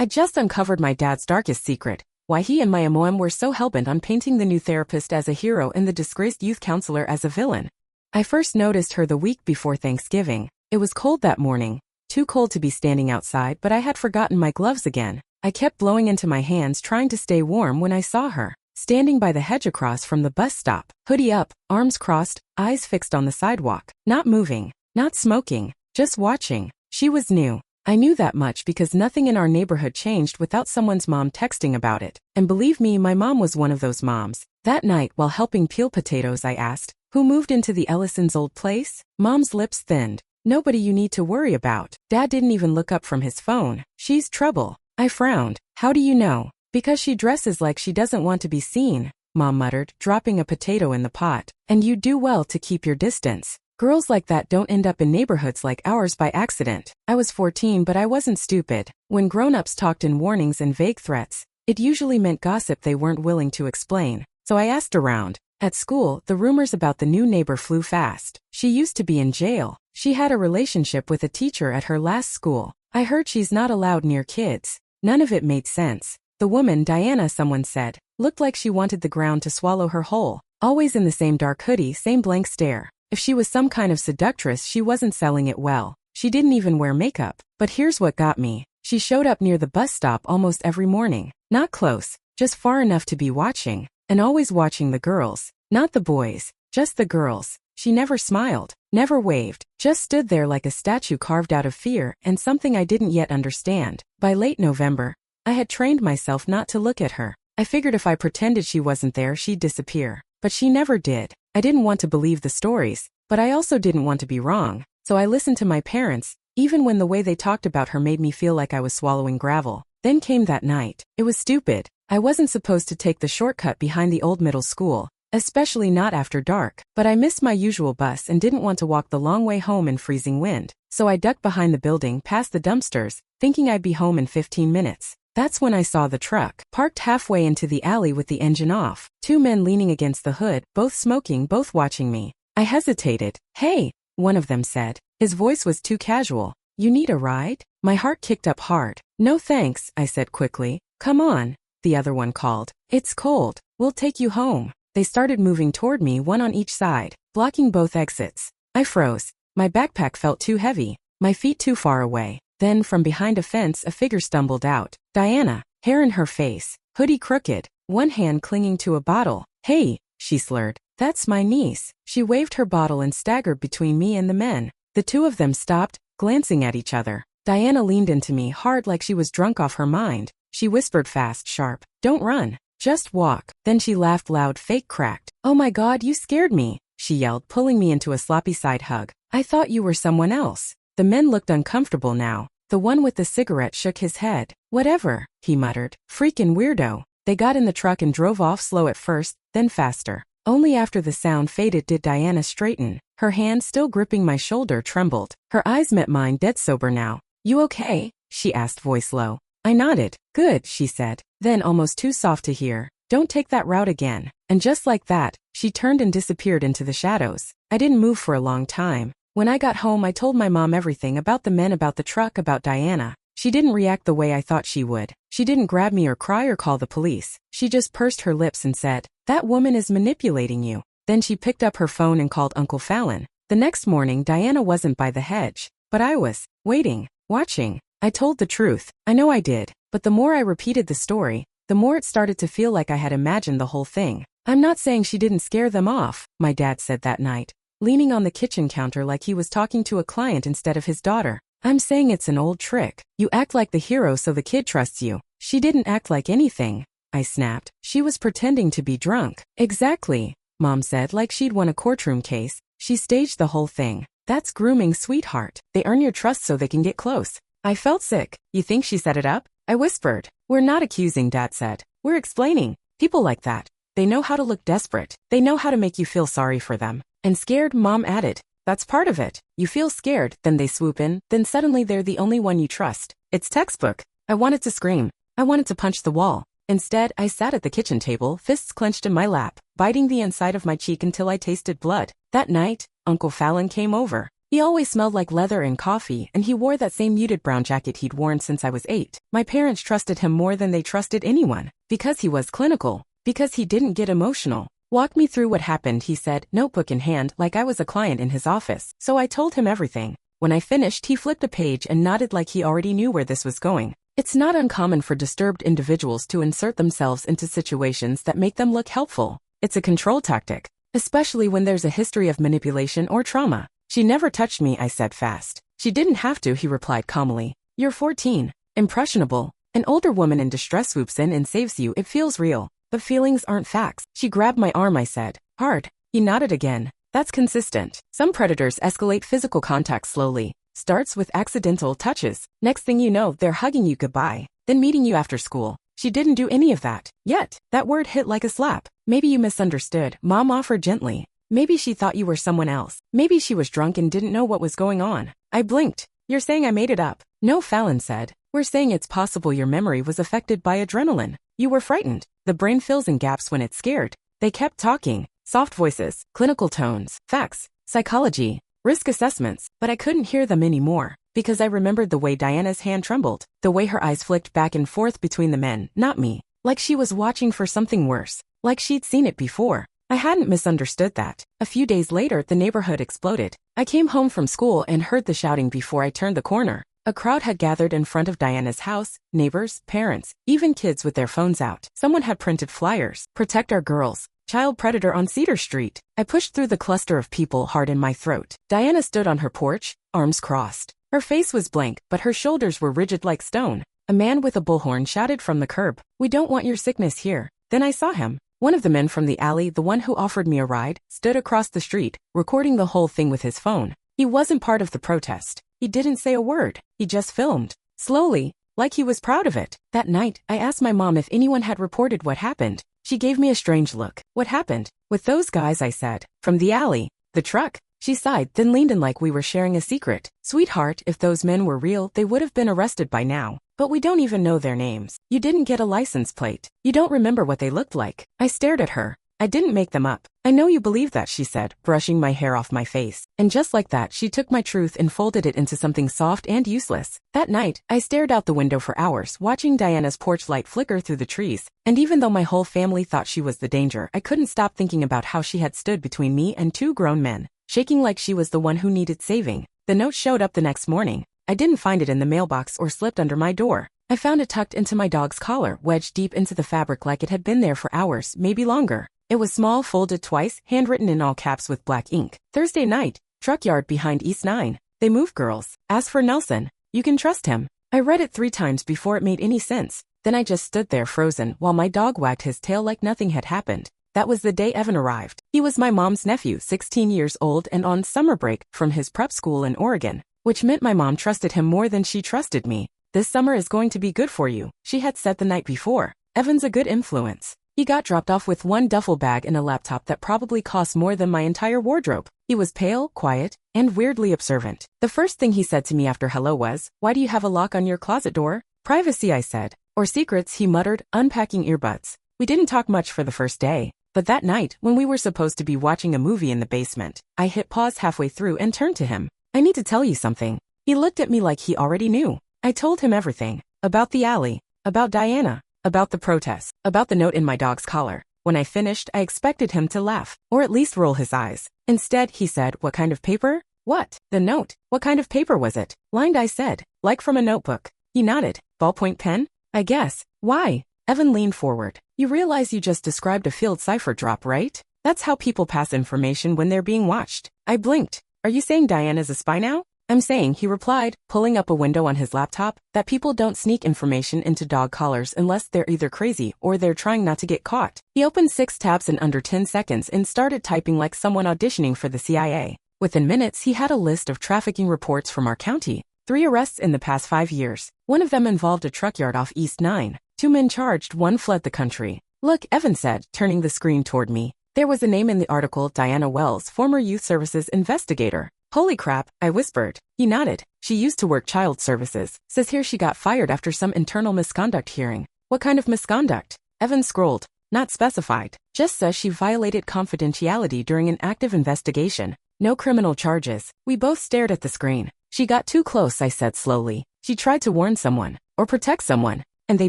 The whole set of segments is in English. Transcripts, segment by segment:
I just uncovered my dad's darkest secret, why he and my MOM were so hellbent on painting the new therapist as a hero and the disgraced youth counselor as a villain. I first noticed her the week before Thanksgiving. It was cold that morning, too cold to be standing outside, but I had forgotten my gloves again. I kept blowing into my hands trying to stay warm when I saw her, standing by the hedge across from the bus stop, hoodie up, arms crossed, eyes fixed on the sidewalk, not moving, not smoking, just watching. She was new. I knew that much because nothing in our neighborhood changed without someone's mom texting about it. And believe me, my mom was one of those moms. That night, while helping peel potatoes, I asked, "Who moved into the Ellisons' old place?" Mom's lips thinned. "Nobody you need to worry about." Dad didn't even look up from his phone. "She's trouble." I frowned. "How do you know?" "Because she dresses like she doesn't want to be seen," Mom muttered, dropping a potato in the pot. "And you do well to keep your distance. Girls like that don't end up in neighborhoods like ours by accident." I was 14, but I wasn't stupid. When grown-ups talked in warnings and vague threats, it usually meant gossip they weren't willing to explain. So I asked around. At school, the rumors about the new neighbor flew fast. She used to be in jail. She had a relationship with a teacher at her last school. I heard she's not allowed near kids. None of it made sense. The woman, Diana, someone said, looked like she wanted the ground to swallow her whole. Always in the same dark hoodie, same blank stare. If she was some kind of seductress, she wasn't selling it well. She didn't even wear makeup. But here's what got me. She showed up near the bus stop almost every morning. Not close, just far enough to be watching. And always watching the girls. Not the boys, just the girls. She never smiled, never waved, just stood there like a statue carved out of fear and something I didn't yet understand. By late November, I had trained myself not to look at her. I figured if I pretended she wasn't there, she'd disappear. But she never did. I didn't want to believe the stories, but I also didn't want to be wrong. So I listened to my parents, even when the way they talked about her made me feel like I was swallowing gravel. Then came that night. It was stupid. I wasn't supposed to take the shortcut behind the old middle school, especially not after dark. But I missed my usual bus and didn't want to walk the long way home in freezing wind. So I ducked behind the building past the dumpsters, thinking I'd be home in 15 minutes. That's when I saw the truck, parked halfway into the alley with the engine off. Two men leaning against the hood, both smoking, both watching me. I hesitated. "Hey," one of them said. His voice was too casual. "You need a ride?" My heart kicked up hard. "No thanks," I said quickly. "Come on," the other one called. "It's cold. We'll take you home." They started moving toward me, one on each side, blocking both exits. I froze. My backpack felt too heavy, my feet too far away. Then, from behind a fence, a figure stumbled out. Diana, hair in her face, hoodie crooked, one hand clinging to a bottle. "Hey," she slurred. "That's my niece." She waved her bottle and staggered between me and the men. The two of them stopped, glancing at each other. Diana leaned into me hard like she was drunk off her mind. She whispered fast, sharp, "Don't run. Just walk." Then she laughed loud, fake cracked. "Oh my God, you scared me," she yelled, pulling me into a sloppy side hug. "I thought you were someone else." The men looked uncomfortable now. The one with the cigarette shook his head. "Whatever," he muttered. "Freakin' weirdo." They got in the truck and drove off, slow at first, then faster. Only after the sound faded did Diana straighten. Her hand, still gripping my shoulder, trembled. Her eyes met mine, dead sober now. "You okay?" she asked, voice low. I nodded. "Good," she said. Then, almost too soft to hear, "Don't take that route again." And just like that, she turned and disappeared into the shadows. I didn't move for a long time. When I got home, I told my mom everything, about the men, about the truck, about Diana. She didn't react the way I thought she would. She didn't grab me or cry or call the police. She just pursed her lips and said, "That woman is manipulating you." Then she picked up her phone and called Uncle Fallon. The next morning, Diana wasn't by the hedge, but I was, waiting, watching. I told the truth. I know I did. But the more I repeated the story, the more it started to feel like I had imagined the whole thing. "I'm not saying she didn't scare them off," my dad said that night, leaning on the kitchen counter like he was talking to a client instead of his daughter. "I'm saying it's an old trick. You act like the hero so the kid trusts you." "She didn't act like anything," I snapped. "She was pretending to be drunk." "Exactly," Mom said, like she'd won a courtroom case. "She staged the whole thing. That's grooming, sweetheart. They earn your trust so they can get close." I felt sick. "You think she set it up?" I whispered. "We're not accusing," Dad said. "We're explaining. People like that, they know how to look desperate. They know how to make you feel sorry for them." "And scared," Mom added. "That's part of it. You feel scared, then they swoop in, then suddenly they're the only one you trust. It's textbook." I wanted to scream. I wanted to punch the wall. Instead, I sat at the kitchen table, fists clenched in my lap, biting the inside of my cheek until I tasted blood. That night, Uncle Fallon came over. He always smelled like leather and coffee, and he wore that same muted brown jacket he'd worn since I was 8. My parents trusted him more than they trusted anyone, because he was clinical, because he didn't get emotional. Walk me through what happened, he said, notebook in hand, like I was a client in his office. So I told him everything. When I finished, he flipped a page and nodded like he already knew where this was going. It's not uncommon for disturbed individuals to insert themselves into situations that make them look helpful. It's a control tactic, especially when there's a history of manipulation or trauma. She never touched me, I said fast. She didn't have to, he replied calmly. You're 14. Impressionable. An older woman in distress swoops in and saves you. It feels real. But feelings aren't facts. She grabbed my arm, I said. Hard. He nodded again. That's consistent. Some predators escalate physical contact slowly. Starts with accidental touches. Next thing you know, they're hugging you goodbye, then meeting you after school. She didn't do any of that. Yet, that word hit like a slap. Maybe you misunderstood, Mom offered gently. Maybe she thought you were someone else. Maybe she was drunk and didn't know what was going on. I blinked. You're saying I made it up? No, Fallon said. We're saying it's possible your memory was affected by adrenaline. You were frightened. The brain fills in gaps when it's scared. They kept talking. Soft voices, clinical tones, facts, psychology, risk assessments, but I couldn't hear them anymore, because I remembered the way Diana's hand trembled, the way her eyes flicked back and forth between the men, not me, like she was watching for something worse, like she'd seen it before. I hadn't misunderstood that. A few days later, the neighborhood exploded. I came home from school and heard the shouting before I turned the corner. A crowd had gathered in front of Diana's house, neighbors, parents, even kids with their phones out. Someone had printed flyers, "Protect our girls. Child predator on Cedar Street." I pushed through the cluster of people hard in my throat. Diana stood on her porch, arms crossed. Her face was blank, but her shoulders were rigid like stone. A man with a bullhorn shouted from the curb, "We don't want your sickness here." Then I saw him. One of the men from the alley, the one who offered me a ride, stood across the street, recording the whole thing with his phone. He wasn't part of the protest. He didn't say a word. He just filmed. Slowly, like he was proud of it. That night, I asked my mom if anyone had reported what happened. She gave me a strange look. What happened? With those guys, I said. From the alley. The truck. She sighed, then leaned in like we were sharing a secret. Sweetheart, if those men were real, they would have been arrested by now. But we don't even know their names. You didn't get a license plate. You don't remember what they looked like. I stared at her. I didn't make them up. I know you believe that, she said, brushing my hair off my face. And just like that, she took my truth and folded it into something soft and useless. That night, I stared out the window for hours, watching Diana's porch light flicker through the trees. And even though my whole family thought she was the danger, I couldn't stop thinking about how she had stood between me and two grown men, shaking like she was the one who needed saving. The note showed up the next morning. I didn't find it in the mailbox or slipped under my door. I found it tucked into my dog's collar, wedged deep into the fabric like it had been there for hours, maybe longer. It was small, folded twice, handwritten in all caps with black ink. Thursday night, truck yard behind East 9. They move girls. As for Nelson, you can trust him. I read it 3 times before it made any sense. Then I just stood there frozen while my dog wagged his tail like nothing had happened. That was the day Evan arrived. He was my mom's nephew, 16 years old and on summer break from his prep school in Oregon, which meant my mom trusted him more than she trusted me. This summer is going to be good for you, she had said the night before. Evan's a good influence. He got dropped off with one duffel bag and a laptop that probably cost more than my entire wardrobe. He was pale, quiet, and weirdly observant. The first thing he said to me after hello was, "Why do you have a lock on your closet door?" "Privacy," I said. "Or secrets," he muttered, unpacking earbuds. We didn't talk much for the first day. But that night, when we were supposed to be watching a movie in the basement, I hit pause halfway through and turned to him. "I need to tell you something." He looked at me like he already knew. I told him everything. About the alley. About Diana. About the protest. About the note in my dog's collar. When I finished, I expected him to laugh, or at least roll his eyes. Instead, he said, "What kind of paper?" "What?" "The note." "What kind of paper was it?" "Lined," I said. "Like from a notebook." He nodded. "Ballpoint pen?" "I guess." "Why?" Evan leaned forward. "You realize you just described a field cipher drop, right? That's how people pass information when they're being watched." I blinked. "Are you saying Diana's a spy now?" "I'm saying," he replied, pulling up a window on his laptop, "that people don't sneak information into dog collars unless they're either crazy or they're trying not to get caught." He opened 6 tabs in under 10 seconds and started typing like someone auditioning for the CIA. Within minutes, he had a list of trafficking reports from our county. 3 arrests in the past 5 years. One of them involved a truck yard off East 9. 2 men charged, 1 fled the country. "Look," Evan said, turning the screen toward me. There was a name in the article, Diana Wells, former youth services investigator. "Holy crap," I whispered. He nodded. "She used to work child services. Says here she got fired after some internal misconduct hearing." "What kind of misconduct?" Evan scrolled. "Not specified. Just says she violated confidentiality during an active investigation." No criminal charges. We both stared at the screen. She got too close, I said slowly. She tried to warn someone, or protect someone, and they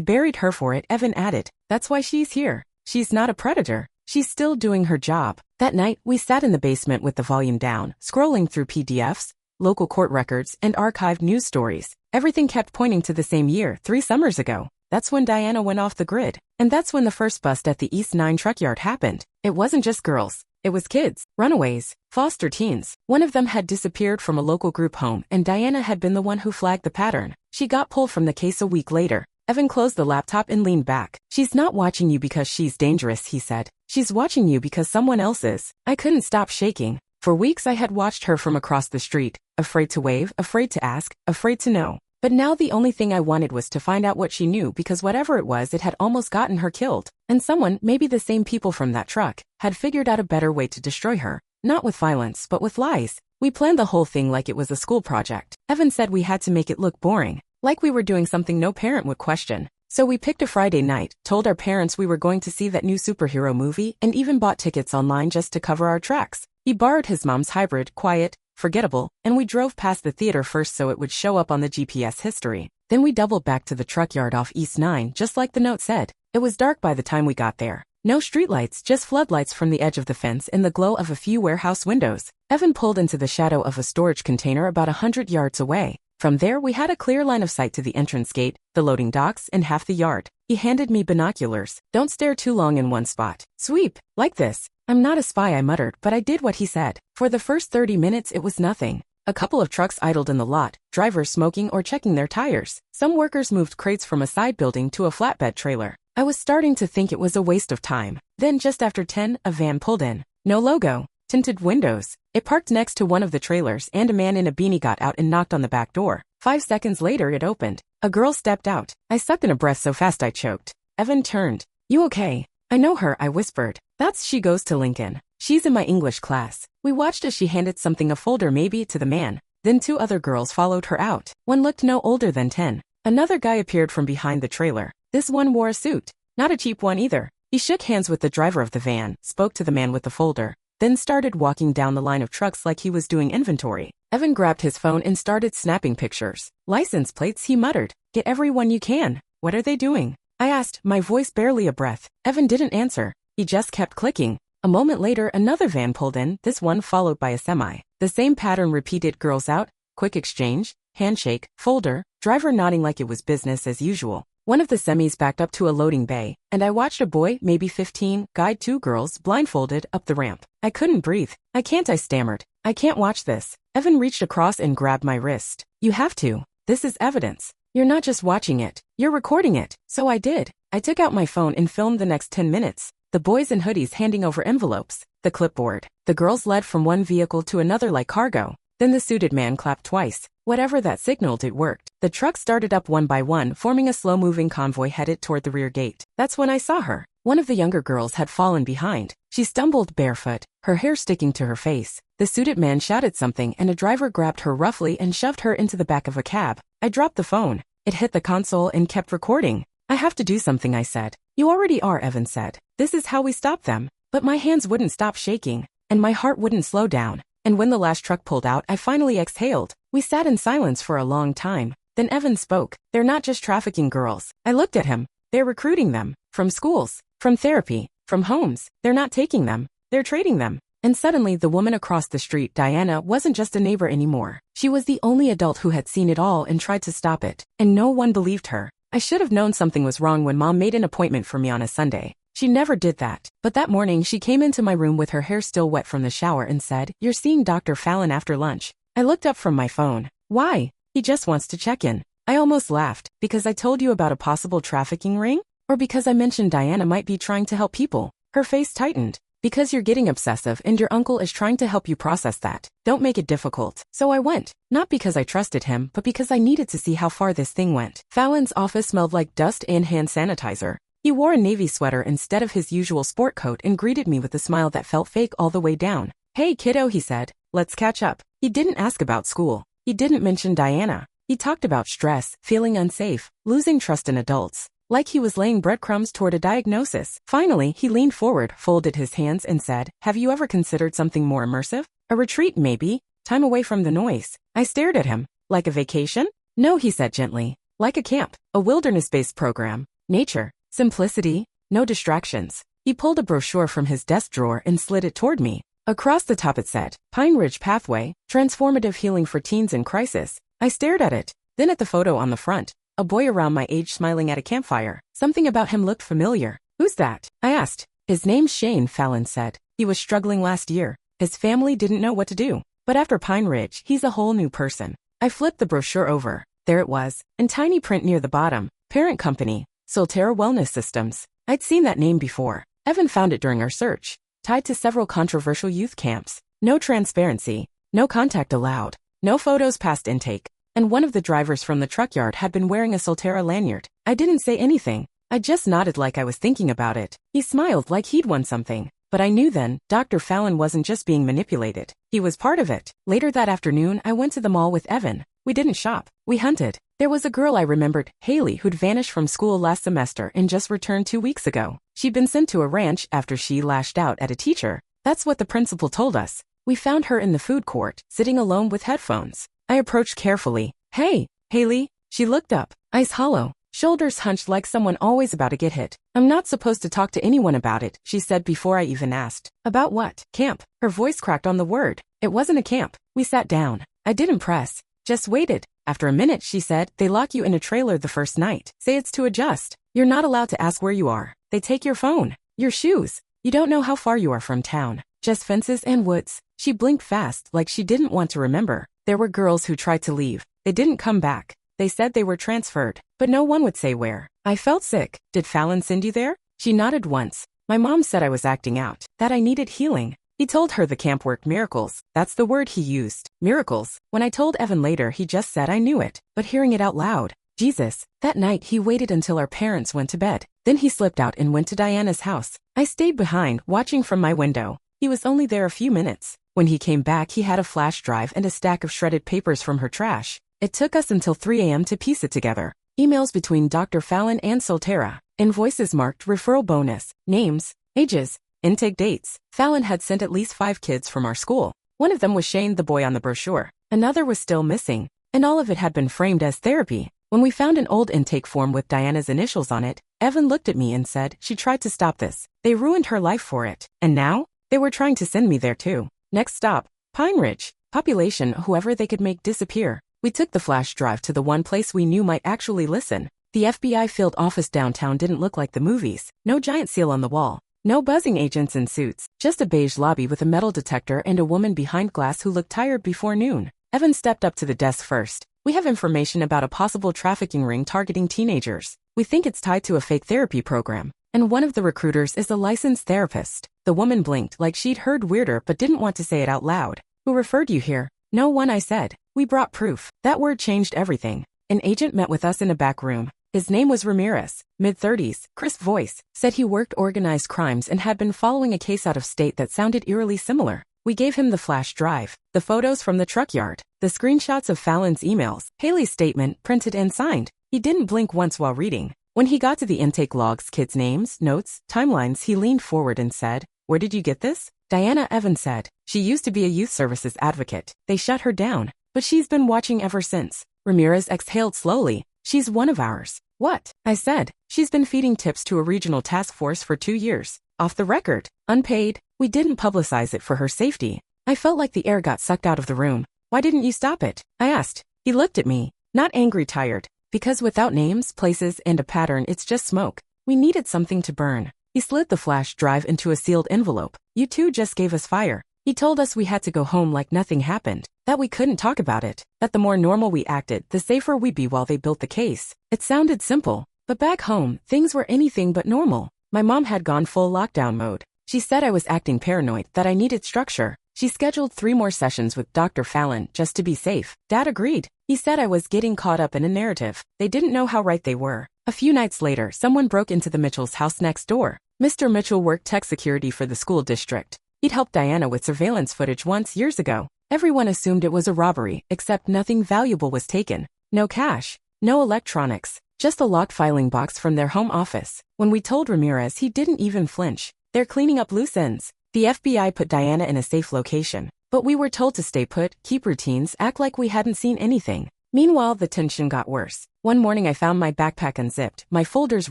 buried her for it, Evan added. That's why she's here. She's not a predator. She's still doing her job. That night, we sat in the basement with the volume down, scrolling through PDFs, local court records, and archived news stories. Everything kept pointing to the same year, 3 summers ago. That's when Diana went off the grid. And that's when the first bust at the East 9 truck yard happened. It wasn't just girls. It was kids, runaways, foster teens. One of them had disappeared from a local group home, and Diana had been the one who flagged the pattern. She got pulled from the case a week later. Evan closed the laptop and leaned back. She's not watching you because she's dangerous, he said. She's watching you because someone else is. I couldn't stop shaking. For weeks I had watched her from across the street, afraid to wave, afraid to ask, afraid to know. But now the only thing I wanted was to find out what she knew, because whatever it was, it had almost gotten her killed. And someone, maybe the same people from that truck, had figured out a better way to destroy her. Not with violence, but with lies. We planned the whole thing like it was a school project. Evan said we had to make it look boring, like we were doing something no parent would question. So we picked a Friday night, told our parents we were going to see that new superhero movie, and even bought tickets online just to cover our tracks. He borrowed his mom's hybrid, quiet, forgettable, and we drove past the theater first so it would show up on the GPS history. Then we doubled back to the truck yard off East 9, just like the note said. It was dark by the time we got there. No streetlights, just floodlights from the edge of the fence in the glow of a few warehouse windows. Evan pulled into the shadow of a storage container about 100 yards away. From there, we had a clear line of sight to the entrance gate, the loading docks, and half the yard. He handed me binoculars. Don't stare too long in one spot. Sweep, like this. I'm not a spy, I muttered, but I did what he said. For the first 30 minutes, it was nothing. A couple of trucks idled in the lot, drivers smoking or checking their tires. Some workers moved crates from a side building to a flatbed trailer. I was starting to think it was a waste of time. Then just after 10, a van pulled in. No logo. Tinted windows. It parked next to one of the trailers, and a man in a beanie got out and knocked on the back door. 5 seconds later, it opened. A girl stepped out. I sucked in a breath so fast I choked. Evan turned. You okay? I know her, I whispered. She goes to Lincoln. She's in my English class. We watched as she handed something, a folder maybe, to the man. Then 2 other girls followed her out. One looked no older than 10. Another guy appeared from behind the trailer. This one wore a suit. Not a cheap one either. He shook hands with the driver of the van, spoke to the man with the folder, then started walking down the line of trucks like he was doing inventory. Evan grabbed his phone and started snapping pictures. License plates, he muttered. Get everyone you can. What are they doing? I asked, my voice barely a breath. Evan didn't answer. He just kept clicking. A moment later, another van pulled in, this one followed by a semi. The same pattern repeated, girls out, quick exchange, handshake, folder, driver nodding like it was business as usual. One of the semis backed up to a loading bay, and I watched a boy, maybe 15, guide 2 girls, blindfolded, up the ramp. I couldn't breathe. I stammered. I can't watch this. Evan reached across and grabbed my wrist. You have to. This is evidence. You're not just watching it. You're recording it. So I did. I took out my phone and filmed the next 10 minutes. The boys in hoodies handing over envelopes. The clipboard. The girls led from one vehicle to another like cargo. Then the suited man clapped twice. Whatever that signaled, it worked. The trucks started up one by one, forming a slow-moving convoy headed toward the rear gate. That's when I saw her. One of the younger girls had fallen behind. She stumbled barefoot, her hair sticking to her face. The suited man shouted something, and a driver grabbed her roughly and shoved her into the back of a cab. I dropped the phone. It hit the console and kept recording. I have to do something, I said. You already are, Evan said. This is how we stop them. But my hands wouldn't stop shaking, and my heart wouldn't slow down. And when the last truck pulled out, I finally exhaled. We sat in silence for a long time. Then Evan spoke. They're not just trafficking girls. I looked at him. They're recruiting them. From schools, from therapy, from homes. They're not taking them. They're trading them. And suddenly the woman across the street, Diana, wasn't just a neighbor anymore. She was the only adult who had seen it all and tried to stop it. And no one believed her. I should have known something was wrong when Mom made an appointment for me on a Sunday. She never did that. But that morning she came into my room with her hair still wet from the shower and said, "You're seeing Dr. Fallon after lunch." I looked up from my phone. Why? He just wants to check in. I almost laughed. Because I told you about a possible trafficking ring? Or because I mentioned Diana might be trying to help people? Her face tightened. Because you're getting obsessive and your uncle is trying to help you process that. Don't make it difficult. So I went. Not because I trusted him, but because I needed to see how far this thing went. Fallon's office smelled like dust and hand sanitizer. He wore a navy sweater instead of his usual sport coat and greeted me with a smile that felt fake all the way down. "Hey kiddo," he said. "Let's catch up." He didn't ask about school. He didn't mention Diana. He talked about stress, feeling unsafe, losing trust in adults. Like he was laying breadcrumbs toward a diagnosis. Finally, he leaned forward, folded his hands, and said, "Have you ever considered something more immersive? A retreat, maybe. Time away from the noise. I stared at him. Like a vacation? No, he said gently. Like a camp. A wilderness-based program. Nature. Simplicity. No distractions. He pulled a brochure from his desk drawer and slid it toward me. Across the top it said, Pine Ridge Pathway, Transformative Healing for Teens in Crisis. I stared at it. Then at the photo on the front. A boy around my age smiling at a campfire. Something about him looked familiar. Who's that? I asked. His name's Shane, Fallon said. He was struggling last year. His family didn't know what to do. But after Pine Ridge, he's a whole new person. I flipped the brochure over. There it was, in tiny print near the bottom. Parent company, Solterra Wellness Systems. I'd seen that name before. Evan found it during our search. Tied to several controversial youth camps. No transparency. No contact allowed. No photos past intake. And one of the drivers from the truck yard had been wearing a Solterra lanyard. I didn't say anything. I just nodded like I was thinking about it. He smiled like he'd won something. But I knew then, Dr. Fallon wasn't just being manipulated. He was part of it. Later that afternoon, I went to the mall with Evan. We didn't shop. We hunted. There was a girl I remembered, Haley, who'd vanished from school last semester and just returned 2 weeks ago. She'd been sent to a ranch after she lashed out at a teacher. That's what the principal told us. We found her in the food court, sitting alone with headphones. I approached carefully. Hey, Haley. She looked up, eyes hollow, shoulders hunched like someone always about to get hit. I'm not supposed to talk to anyone about it, she said before I even asked. About what? Camp. Her voice cracked on the word. It wasn't a camp. We sat down. I didn't press. Just waited. After a minute, she said, they lock you in a trailer the first night. Say it's to adjust. You're not allowed to ask where you are. They take your phone, your shoes. You don't know how far you are from town. Just fences and woods. She blinked fast like she didn't want to remember. There were girls who tried to leave. They didn't come back. They said they were transferred, but no one would say where. I felt sick. Did Fallon send you there? She nodded once. My mom said I was acting out, that I needed healing. He told her the camp worked miracles. That's the word he used. Miracles. When I told Evan later, he just said I knew it, but hearing it out loud. Jesus. That night, he waited until our parents went to bed. Then he slipped out and went to Diana's house. I stayed behind, watching from my window. He was only there a few minutes. When he came back, he had a flash drive and a stack of shredded papers from her trash. It took us until 3 a.m. to piece it together. Emails between Dr. Fallon and Solterra. Invoices marked referral bonus. Names. Ages. Intake dates. Fallon had sent at least 5 kids from our school. One of them was Shane, the boy on the brochure. Another was still missing. And all of it had been framed as therapy. When we found an old intake form with Diana's initials on it, Evan looked at me and said, she tried to stop this. They ruined her life for it. And now? They were trying to send me there too. Next stop. Pine Ridge. Population, whoever they could make disappear. We took the flash drive to the one place we knew might actually listen. The FBI-filled office downtown didn't look like the movies. No giant seal on the wall. No buzzing agents in suits. Just a beige lobby with a metal detector and a woman behind glass who looked tired before noon. Evan stepped up to the desk first. We have information about a possible trafficking ring targeting teenagers. We think it's tied to a fake therapy program. And one of the recruiters is a licensed therapist. The woman blinked like she'd heard weirder but didn't want to say it out loud. Who referred you here? No one, I said. We brought proof. That word changed everything. An agent met with us in a back room. His name was Ramirez, mid-30s, crisp voice, said he worked organized crimes and had been following a case out of state that sounded eerily similar. We gave him the flash drive, the photos from the truck yard, the screenshots of Fallon's emails, Haley's statement printed and signed. He didn't blink once while reading. When he got to the intake logs, kids' names, notes, timelines, he leaned forward and said, "Where did you get this?" Diana, Evan said. She used to be a youth services advocate. They shut her down, but she's been watching ever since. Ramirez exhaled slowly. She's one of ours. What? I said. She's been feeding tips to a regional task force for 2 years. Off the record. Unpaid. We didn't publicize it for her safety. I felt like the air got sucked out of the room. Why didn't you stop it? I asked. He looked at me. Not angry, tired. Because without names, places, and a pattern, it's just smoke. We needed something to burn. He slid the flash drive into a sealed envelope. You two just gave us fire. He told us we had to go home like nothing happened. That we couldn't talk about it. That the more normal we acted, the safer we'd be while they built the case. It sounded simple. But back home, things were anything but normal. My mom had gone full lockdown mode. She said I was acting paranoid, that I needed structure. She scheduled 3 more sessions with Dr. Fallon just to be safe. Dad agreed. He said I was getting caught up in a narrative. They didn't know how right they were. A few nights later, someone broke into the Mitchell's house next door. Mr. Mitchell worked tech security for the school district. He'd helped Diana with surveillance footage once years ago. Everyone assumed it was a robbery, except nothing valuable was taken. No cash. No electronics. Just a locked filing box from their home office. When we told Ramirez, he didn't even flinch. They're cleaning up loose ends. The FBI put Diana in a safe location. But we were told to stay put, keep routines, act like we hadn't seen anything. Meanwhile, the tension got worse. One morning I found my backpack unzipped, my folders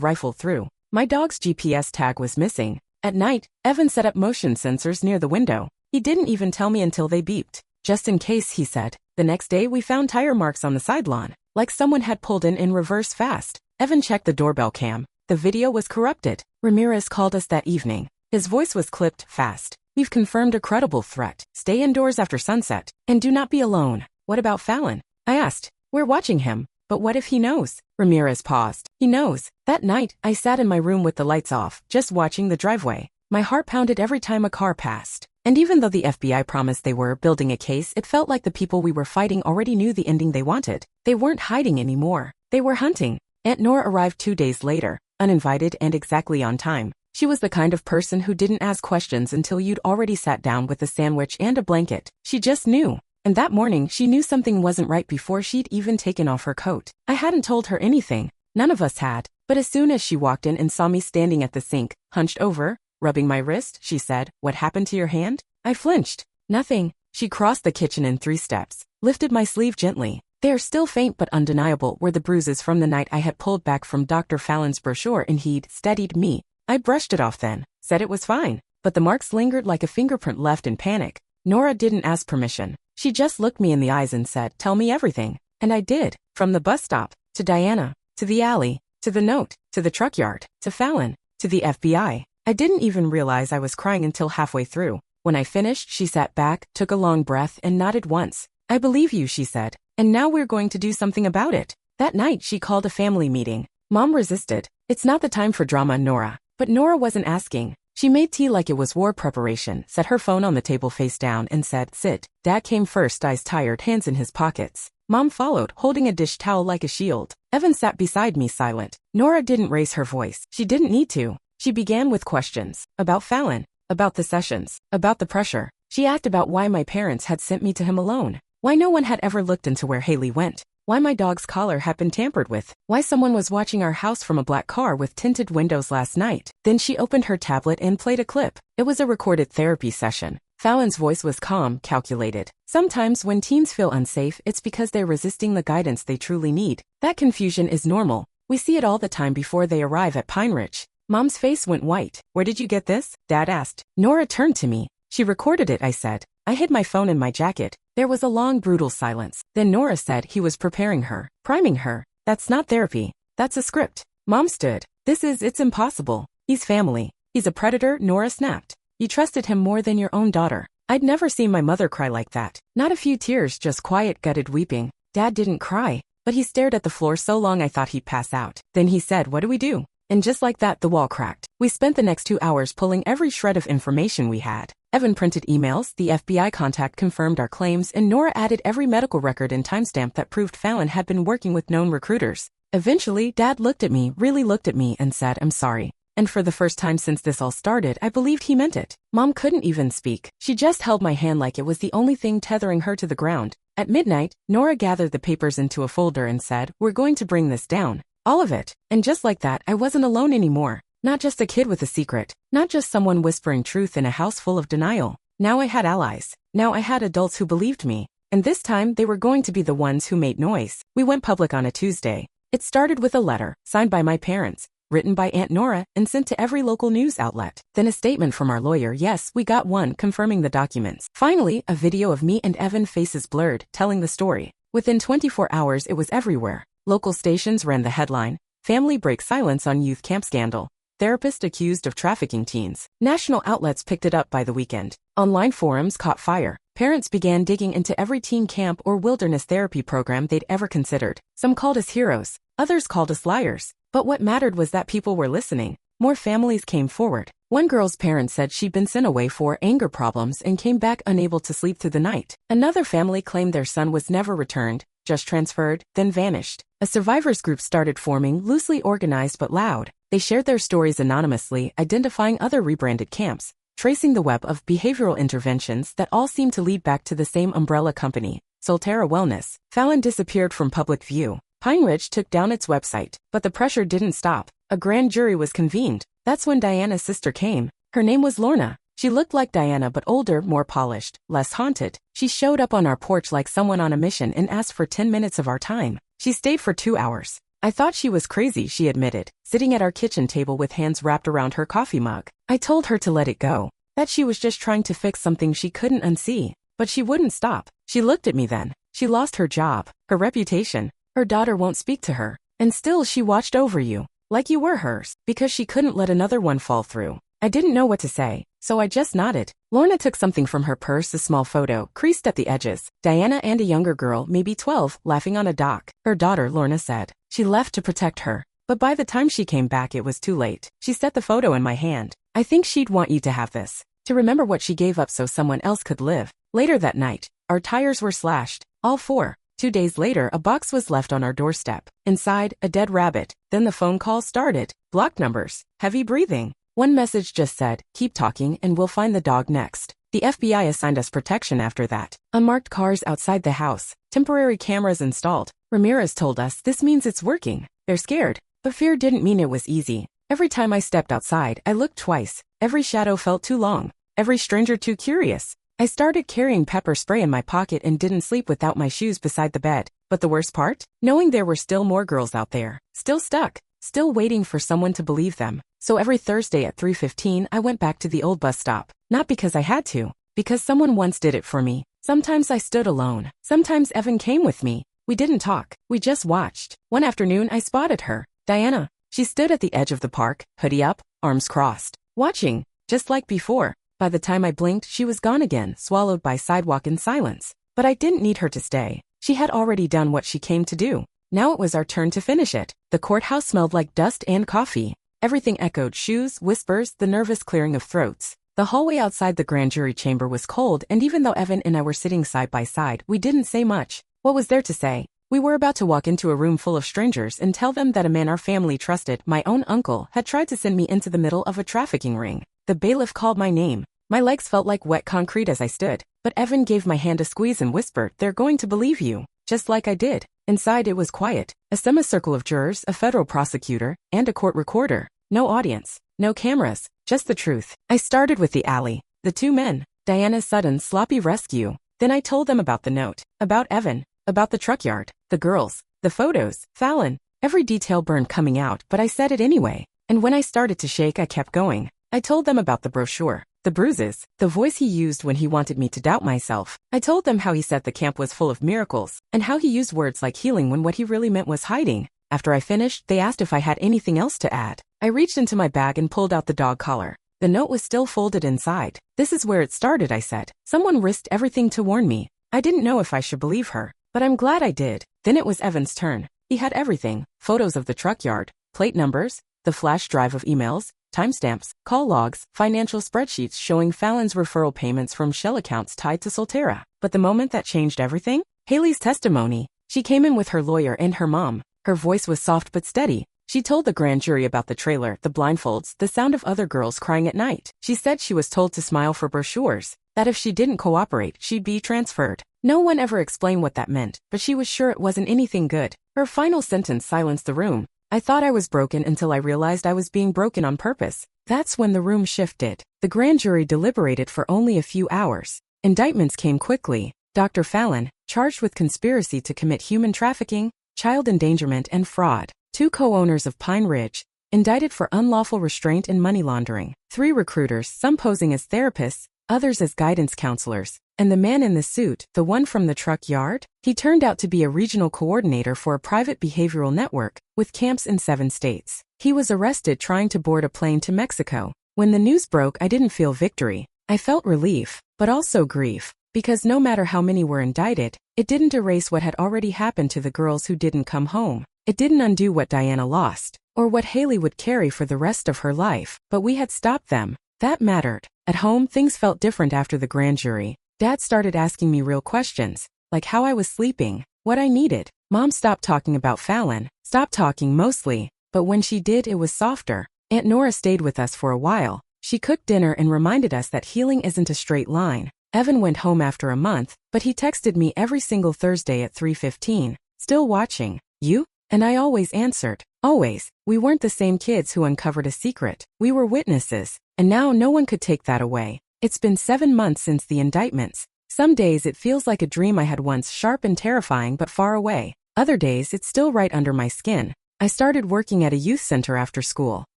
rifled through. My dog's GPS tag was missing. At night, Evan set up motion sensors near the window. He didn't even tell me until they beeped. Just in case, he said. The next day we found tire marks on the side lawn, like someone had pulled in reverse fast. Evan checked the doorbell cam. The video was corrupted. Ramirez called us that evening. His voice was clipped fast. We've confirmed a credible threat. Stay indoors after sunset. And do not be alone. What about Fallon? I asked. We're watching him. But what if he knows? Ramirez paused. He knows. That night, I sat in my room with the lights off, just watching the driveway. My heart pounded every time a car passed. And even though the FBI promised they were building a case, it felt like the people we were fighting already knew the ending they wanted. They weren't hiding anymore. They were hunting. Aunt Nora arrived 2 days later, uninvited and exactly on time. She was the kind of person who didn't ask questions until you'd already sat down with a sandwich and a blanket. She just knew. And that morning, she knew something wasn't right before she'd even taken off her coat. I hadn't told her anything. None of us had. But as soon as she walked in and saw me standing at the sink, hunched over, rubbing my wrist, she said, "What happened to your hand?" I flinched. "Nothing." She crossed the kitchen in 3 steps, lifted my sleeve gently. They are still faint but undeniable were the bruises from the night I had pulled back from Dr. Fallon's brochure and he'd steadied me. I brushed it off then, said it was fine. But the marks lingered like a fingerprint left in panic. Nora didn't ask permission. She just looked me in the eyes and said, "Tell me everything." And I did. From the bus stop, to Diana, to the alley, to the note, to the truck yard, to Fallon, to the FBI. I didn't even realize I was crying until halfway through. When I finished, she sat back, took a long breath, and nodded once. "I believe you," she said. "And now we're going to do something about it." That night, she called a family meeting. Mom resisted. "It's not the time for drama, Nora." But Nora wasn't asking. She made tea like it was war preparation, set her phone on the table face down, and said, "Sit." Dad came first, eyes tired, hands in his pockets. Mom followed, holding a dish towel like a shield. Evan sat beside me, silent. Nora didn't raise her voice. She didn't need to. She began with questions. About Fallon. About the sessions. About the pressure. She asked about why my parents had sent me to him alone. Why no one had ever looked into where Haley went. Why my dog's collar had been tampered with. Why someone was watching our house from a black car with tinted windows last night. Then she opened her tablet and played a clip. It was a recorded therapy session. Fallon's voice was calm, calculated. Sometimes when teens feel unsafe, it's because they're resisting the guidance they truly need. That confusion is normal. We see it all the time before they arrive at Pine Ridge. Mom's face went white. "Where did you get this?" Dad asked. Nora turned to me. "She recorded it," I said. I hid my phone in my jacket. There was a long, brutal silence. Then Nora said he was preparing her, priming her. "That's not therapy. That's a script." Mom stood. It's impossible. He's family. He's a predator," Nora snapped. "You trusted him more than your own daughter." I'd never seen my mother cry like that. Not a few tears, just quiet, gutted weeping. Dad didn't cry, but he stared at the floor so long I thought he'd pass out. Then he said, "What do we do?" And just like that, the wall cracked. We spent the next 2 hours pulling every shred of information we had. Evan printed emails, the FBI contact confirmed our claims, and Nora added every medical record and timestamp that proved Fallon had been working with known recruiters. Eventually, Dad looked at me, really looked at me, and said, "I'm sorry." And for the first time since this all started, I believed he meant it. Mom couldn't even speak. She just held my hand like it was the only thing tethering her to the ground. At midnight, Nora gathered the papers into a folder and said, "We're going to bring this down. All of it." And just like that, I wasn't alone anymore. Not just a kid with a secret. Not just someone whispering truth in a house full of denial. Now I had allies. Now I had adults who believed me. And this time, they were going to be the ones who made noise. We went public on a Tuesday. It started with a letter, signed by my parents, written by Aunt Nora, and sent to every local news outlet. Then a statement from our lawyer. Yes, we got one, confirming the documents. Finally, a video of me and Evan, faces blurred, telling the story. Within 24 hours, it was everywhere. Local stations ran the headline, "Family breaks silence on youth camp scandal. Therapist accused of trafficking teens." National outlets picked it up by the weekend. Online forums caught fire. Parents began digging into every teen camp or wilderness therapy program they'd ever considered. Some called us heroes. Others called us liars. But what mattered was that people were listening. More families came forward. One girl's parents said she'd been sent away for anger problems and came back unable to sleep through the night. Another family claimed their son was never returned, just transferred, then vanished. A survivors group started forming, loosely organized but loud. They shared their stories anonymously, identifying other rebranded camps, tracing the web of behavioral interventions that all seemed to lead back to the same umbrella company, Solterra Wellness. Fallon disappeared from public view. Pine Ridge took down its website, but the pressure didn't stop. A grand jury was convened. That's when Diana's sister came. Her name was Lorna. She looked like Diana but older, more polished, less haunted. She showed up on our porch like someone on a mission and asked for 10 minutes of our time. She stayed for 2 hours. I thought she was crazy, she admitted, sitting at our kitchen table with hands wrapped around her coffee mug. I told her to let it go, that she was just trying to fix something she couldn't unsee. But she wouldn't stop. She looked at me then. She lost her job, her reputation. Her daughter won't speak to her. And still she watched over you, like you were hers, because she couldn't let another one fall through. I didn't know what to say, so I just nodded. Lorna took something from her purse, a small photo, creased at the edges. Diana and a younger girl, maybe 12, laughing on a dock. Her daughter, Lorna said. She left to protect her. But by the time she came back it was too late. She set the photo in my hand. I think she'd want you to have this, to remember what she gave up so someone else could live. Later that night, our tires were slashed, all 4. 2 days later, a box was left on our doorstep. Inside, a dead rabbit. Then the phone call started. Blocked numbers. Heavy breathing. One message just said, "Keep talking and we'll find the dog next." The FBI assigned us protection after that. Unmarked cars outside the house. Temporary cameras installed. Ramirez told us this means it's working. They're scared. But fear didn't mean it was easy. Every time I stepped outside, I looked twice. Every shadow felt too long. Every stranger too curious. I started carrying pepper spray in my pocket and didn't sleep without my shoes beside the bed. But the worst part? Knowing there were still more girls out there, still stuck, still waiting for someone to believe them. So every Thursday at 3:15 I went back to the old bus stop. Not because I had to, because someone once did it for me. Sometimes I stood alone. Sometimes Evan came with me. We didn't talk. We just watched. One afternoon I spotted her. Diana. She stood at the edge of the park, hoodie up, arms crossed, watching, just like before. By the time I blinked, she was gone again, swallowed by sidewalk in silence. But I didn't need her to stay. She had already done what she came to do. Now it was our turn to finish it. The courthouse smelled like dust and coffee. Everything echoed shoes, whispers, the nervous clearing of throats. The hallway outside the grand jury chamber was cold, and even though Evan and I were sitting side by side, we didn't say much. What was there to say? We were about to walk into a room full of strangers and tell them that a man our family trusted, my own uncle, had tried to send me into the middle of a trafficking ring. The bailiff called my name. My legs felt like wet concrete as I stood, but Evan gave my hand a squeeze and whispered, "They're going to believe you," just like I did. Inside it was quiet, a semicircle of jurors, a federal prosecutor, and a court recorder. No audience, no cameras, just the truth. I started with the alley, the 2 men, Diana's sudden, sloppy rescue. Then I told them about the note, about Evan, about the truck yard, the girls, the photos, Fallon. Every detail burned coming out, but I said it anyway. And when I started to shake, I kept going. I told them about the brochure, the bruises, the voice he used when he wanted me to doubt myself. I told them how he said the camp was full of miracles, and how he used words like healing when what he really meant was hiding. After I finished, they asked if I had anything else to add. I reached into my bag and pulled out the dog collar. The note was still folded inside. "This is where it started," I said. "Someone risked everything to warn me." I didn't know if I should believe her, but I'm glad I did. Then it was Evan's turn. He had everything. Photos of the truck yard, plate numbers, the flash drive of emails, timestamps, call logs, financial spreadsheets showing Fallon's referral payments from shell accounts tied to Solterra. But the moment that changed everything? Haley's testimony. She came in with her lawyer and her mom. Her voice was soft but steady. She told the grand jury about the trailer, the blindfolds, the sound of other girls crying at night. She said she was told to smile for brochures, that if she didn't cooperate, she'd be transferred. No one ever explained what that meant, but she was sure it wasn't anything good. Her final sentence silenced the room. I thought I was broken until I realized I was being broken on purpose. That's when the room shifted. The grand jury deliberated for only a few hours. Indictments came quickly. Dr. Fallon, charged with conspiracy to commit human trafficking, child endangerment, and fraud. 2 co-owners of Pine Ridge, indicted for unlawful restraint and money laundering. 3 recruiters, some posing as therapists, others as guidance counselors. And the man in the suit, the one from the truck yard, he turned out to be a regional coordinator for a private behavioral network with camps in 7 states. He was arrested trying to board a plane to Mexico. When the news broke, I didn't feel victory. I felt relief, but also grief, because no matter how many were indicted, it didn't erase what had already happened to the girls who didn't come home. It didn't undo what Diana lost, or what Haley would carry for the rest of her life, but we had stopped them. That mattered. At home, things felt different after the grand jury. Dad started asking me real questions, like how I was sleeping, what I needed. Mom stopped talking about Fallon, stopped talking mostly, but when she did, it was softer. Aunt Nora stayed with us for a while. She cooked dinner and reminded us that healing isn't a straight line. Evan went home after a month, but he texted me every single Thursday at 3:15, still watching. "You?" And I always answered. Always. We weren't the same kids who uncovered a secret. We were witnesses. And now no one could take that away. It's been 7 months since the indictments. Some days it feels like a dream I had once, sharp and terrifying but far away. Other days it's still right under my skin. I started working at a youth center after school.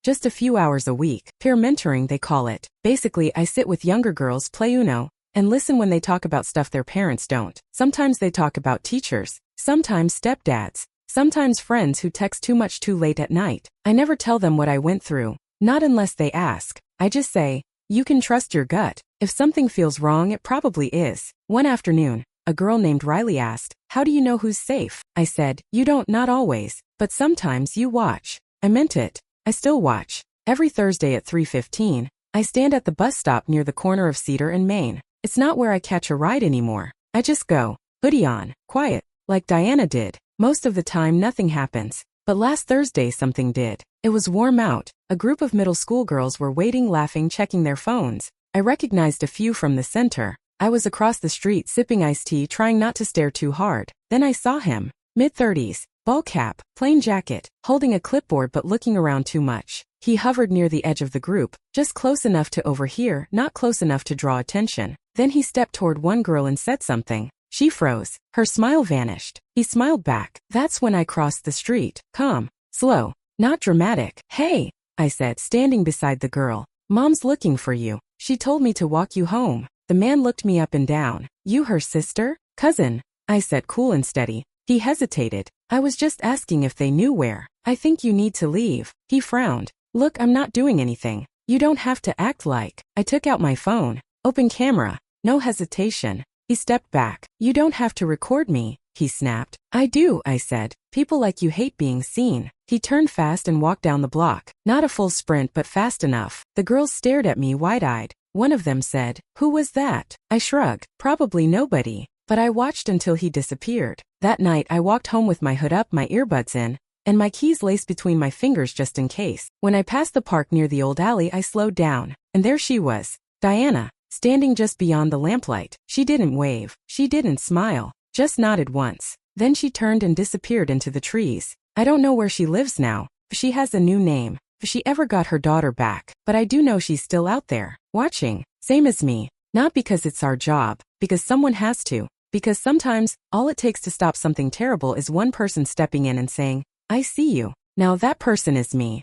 Just a few hours a week. Peer mentoring, they call it. Basically, I sit with younger girls, play Uno, and listen when they talk about stuff their parents don't. Sometimes they talk about teachers, sometimes stepdads, sometimes friends who text too much too late at night. I never tell them what I went through, not unless they ask. I just say, you can trust your gut. If something feels wrong, it probably is. One afternoon, a girl named Riley asked, how do you know who's safe? I said, you don't, not always, but sometimes you watch. I meant it. I still watch. Every Thursday at 3:15, I stand at the bus stop near the corner of Cedar and Main. It's not where I catch a ride anymore. I just go, hoodie on, quiet, like Diana did. Most of the time nothing happens, but last Thursday something did. It was warm out. A group of middle school girls were waiting, laughing, checking their phones. I recognized a few from the center. I was across the street sipping iced tea, trying not to stare too hard. Then I saw him. Mid-30s, ball cap, plain jacket, holding a clipboard but looking around too much. He hovered near the edge of the group, just close enough to overhear, not close enough to draw attention. Then he stepped toward one girl and said something. She froze. Her smile vanished. He smiled back. That's when I crossed the street. Calm, slow, not dramatic. Hey, I said, standing beside the girl. Mom's looking for you. She told me to walk you home. The man looked me up and down. You her sister? Cousin, I said, cool and steady. He hesitated. I was just asking if they knew where. I think you need to leave. He frowned. Look, I'm not doing anything. You don't have to act like. I took out my phone. Open camera. No hesitation. He stepped back. You don't have to record me, he snapped. I do, I said. People like you hate being seen. He turned fast and walked down the block. Not a full sprint, but fast enough. The girls stared at me wide-eyed. One of them said, who was that? I shrugged. Probably nobody. But I watched until he disappeared. That night I walked home with my hood up, my earbuds in, and my keys laced between my fingers just in case. When I passed the park near the old alley, I slowed down. And there she was. Diana, standing just beyond the lamplight. She didn't wave. She didn't smile. Just nodded once. Then she turned and disappeared into the trees. I don't know where she lives now. If she has a new name. If she ever got her daughter back. But I do know she's still out there, watching. Same as me. Not because it's our job. Because someone has to. Because sometimes, all it takes to stop something terrible is one person stepping in and saying, I see you. Now that person is me.